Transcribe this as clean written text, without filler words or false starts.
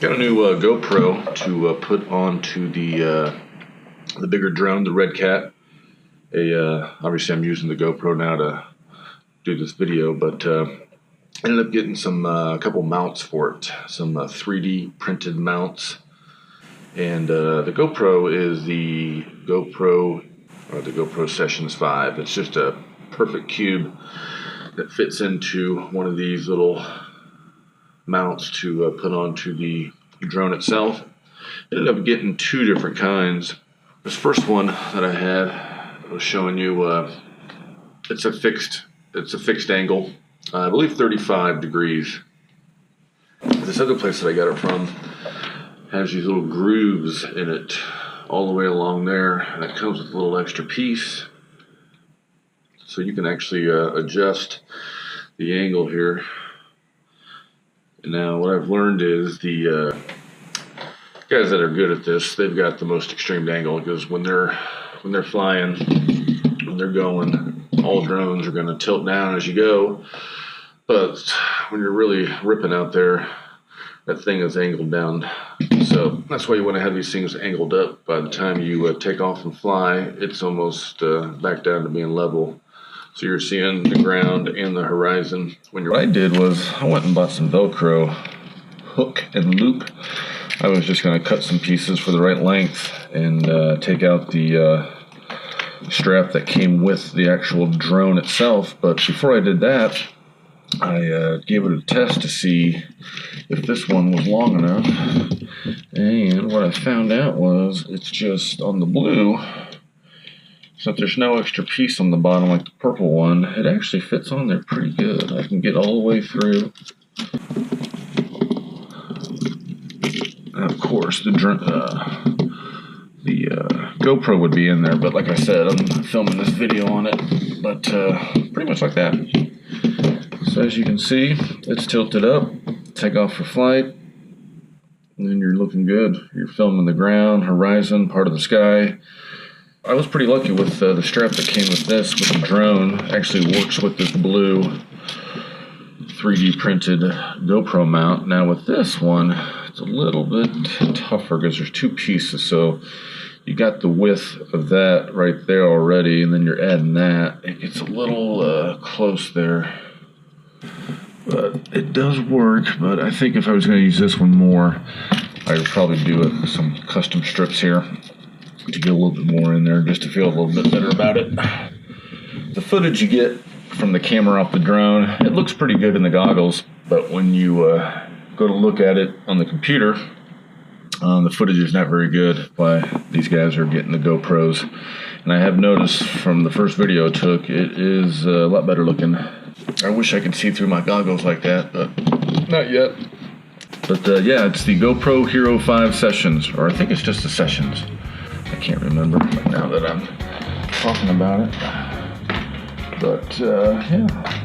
Got a new GoPro to put onto the bigger drone, the Redcat. Obviously I'm using the GoPro now to do this video, but ended up getting some a couple mounts for it, some 3D printed mounts. And the GoPro is the GoPro Session 5. It's just a perfect cube that fits into one of these little mounts to put onto the drone itself. Ended up getting two different kinds. This first one that I had, I was showing you, it's a fixed angle, I believe 35 degrees. This other place that I got it from has these little grooves in it all the way along there, and it comes with a little extra piece, so you can actually adjust the angle here. Now what I've learned is the guys that are good at this, they've got the most extreme angle, because when they're flying, when they're going, all drones are going to tilt down as you go, but when you're really ripping out there, that thing is angled down. So that's why you want to have these things angled up. By the time you take off and fly, it's almost back down to being level. So you're seeing the ground and the horizon. What I did was I went and bought some Velcro hook and loop. I was just going to cut some pieces for the right length and take out the strap that came with the actual drone itself. But before I did that, I gave it a test to see if this one was long enough. And what I found out was it's just on the blue. So if there's no extra piece on the bottom like the purple one, it actually fits on there pretty good. I can get all the way through. And of course, the GoPro would be in there, but like I said, I'm filming this video on it, but pretty much like that. So as you can see, it's tilted up. Take off for flight, and then you're looking good. You're filming the ground, horizon, part of the sky. I was pretty lucky with the strap that came with this, with the drone. Actually works with this blue 3D printed GoPro mount. Now with this one, it's a little bit tougher because there's two pieces. So you got the width of that right there already, and then you're adding that. It gets a little close there. But it does work, but I think if I was going to use this one more, I would probably do it with some custom strips here to get a little bit more in there, just to feel a little bit better about it. The footage you get from the camera off the drone, it looks pretty good in the goggles, but when you go to look at it on the computer, the footage is not very good. Why these guys are getting the GoPros. And I have noticed from the first video I took, it is a lot better looking. I wish I could see through my goggles like that, but not yet. But yeah, it's the GoPro Hero 5 Sessions, or I think it's just the Sessions. I can't remember now that I'm talking about it. But yeah.